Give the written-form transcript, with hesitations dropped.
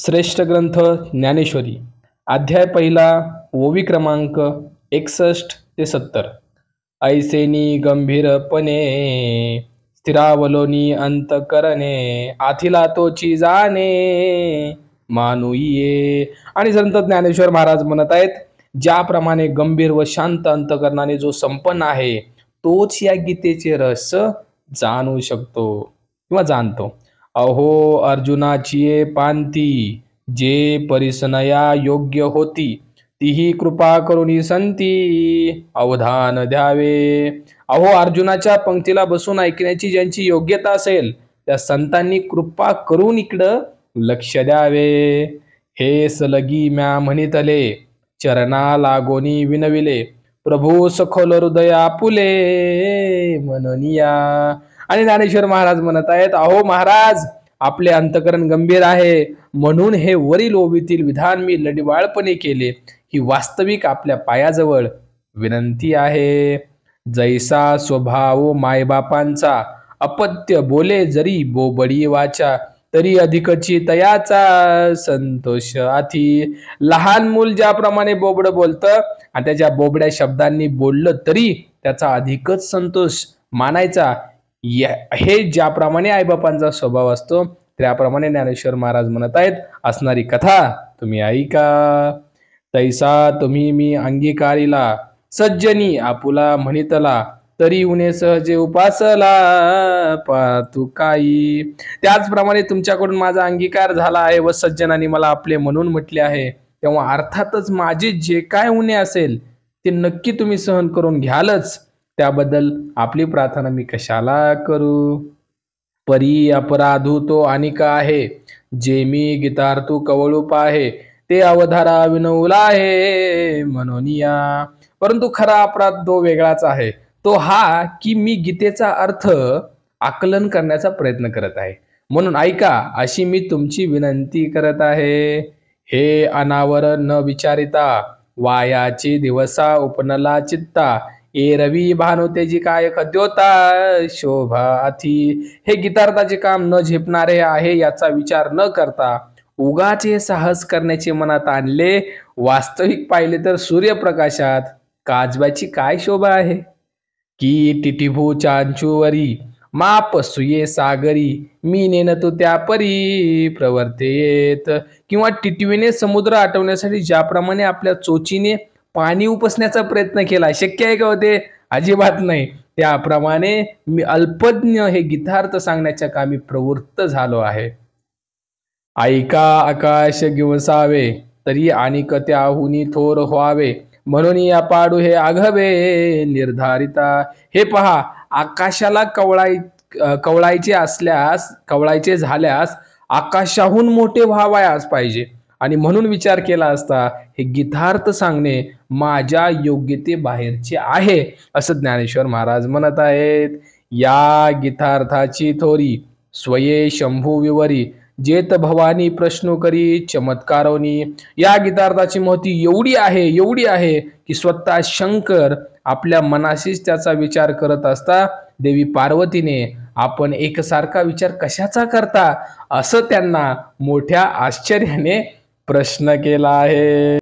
श्रेष्ठ ग्रंथ ज्ञानेश्वरी अध्याय पहिला ओवी क्रमांक 61 ते 70. ऐसेनी गंभीरपणे स्थिरावलोनी अंतकरणे आथिला तोची जाणे मानुये. आणि संत ज्ञानेश्वर महाराज म्हणत आहेत, ज्याप्रमाणे गंभीर व शांत अंतकरणाने जो संपन्न आहे तोच या गीतेचे रस जाणू शकतो किंवा जाणतो. अहो अर्जुनाची पांती जे परिसनया योग्य होती तीही कृपा करुणी संती अवधान द्यावे. अहो अर्जुनाच्या पंक्तीला बसून ऐकण्याची ज्यांची योग्यता असेल त्या संतांनी कृपा करून इकडं लक्ष द्यावे. हे सलगी म्या म्हणितले चरणा लागोनी विनविले प्रभू सखोल हृदय आपुले मननिया. आणि ज्ञानेश्वर महाराज म्हणत आहेत, अहो महाराज आपले अंतकरण गंभीर आहे म्हणून हे वरील ओवीतील विधान मी लढिवाळपणे केले. ही वास्तविक आपल्या पायाजवळ विनंती आहे. जैसा स्वभाव मायबापांचा अपत्य बोले जरी बोबडी वाचा तरी अधिकची तयाचा संतोष आथी. लहान मूल ज्याप्रमाणे बोबड बोलतं आणि त्याच्या बोबड्या शब्दांनी बोललं तरी त्याचा अधिकच संतोष मानायचा. हे ज्याप्रमाणे आईबापांचा स्वभाव असतो त्याप्रमाणे ज्ञानेश्वर महाराज म्हणत आहेत, असणारी कथा तुम्ही ऐका. तैसा तुम्ही मी अंगीकारिला सज्जनी आपुला म्हणितला तरी उणे सहजे उपासला पातू काही. त्याचप्रमाणे तुमच्याकडून माझा अंगीकार झाला आहे व सज्जनांनी मला आपले म्हणून म्हटले आहे, तेव्हा अर्थातच माझे जे काय उणे असेल ते नक्की तुम्ही सहन करून घ्यालच. त्याबद्दल आपली प्रार्थना मी कशाला करू. परी अपराधू तो अनिक आहे जे मी गीतार्थू कवळूप आहे ते अवधारा विनवला आहे म्हणून या. परंतु खरा अपराध तो वेगळाच आहे, तो हा की मी गीतेचा अर्थ आकलन करण्याचा प्रयत्न करत आहे. म्हणून ऐका अशी मी तुमची विनंती करत आहे. हे अनावर न विचारिता वायाचे दिवसा उपनला चित्ता एरवी भानुतेजी काय खद्योता शोभा अथी. हे गीतार्थाचे काम न झेपणारे आहे याचा विचार न करता उगाचे साहस करण्याचे मनात आणले. वास्तविक पाहिले तर सूर्यप्रकाशात काजव्याची काय शोभा आहे की टिटिभू चांचूवरी माप सुये सागरी मी नेनतो त्या परी प्रवर्तेत. किंवा टिटवीने समुद्र आटवण्यासाठी ज्याप्रमाणे आपल्या चोचीने पाणी उपसण्याचा प्रयत्न केला, शक्य आहे का होते? अजिबात नाही. त्याप्रमाणे मी अल्पज्ञ हे गीतार्थ सांगण्याच्या कामी प्रवृत्त झालो आहे. ऐका आकाश गिवसावे तरी आणिक त्याहुनी थोर व्हावे म्हणून या पाडू हे आघवे निर्धारिता. हे पहा, आकाशाला कवळायचे झाल्यास आकाशाहून मोठे व्हावयास पाहिजे आणि म्हणून विचार केला असता हे गीतार्थ सांगणे माझ्या योग्यते बाहेरचे आहे असं ज्ञानेश्वर महाराज म्हणत आहेत. या गीतार्थाची थोरी स्वये शंभू विवरी जेत भवानी प्रश्न करी चमत्कारोनी. या गीतार्थाची महती एवढी आहे की स्वतः शंकर आपल्या मनाशीच त्याचा विचार करत असता देवी पार्वतीने आपण एकसारखा विचार कशाचा करता असं त्यांना मोठ्या आश्चर्याने प्रश्न केला आहे.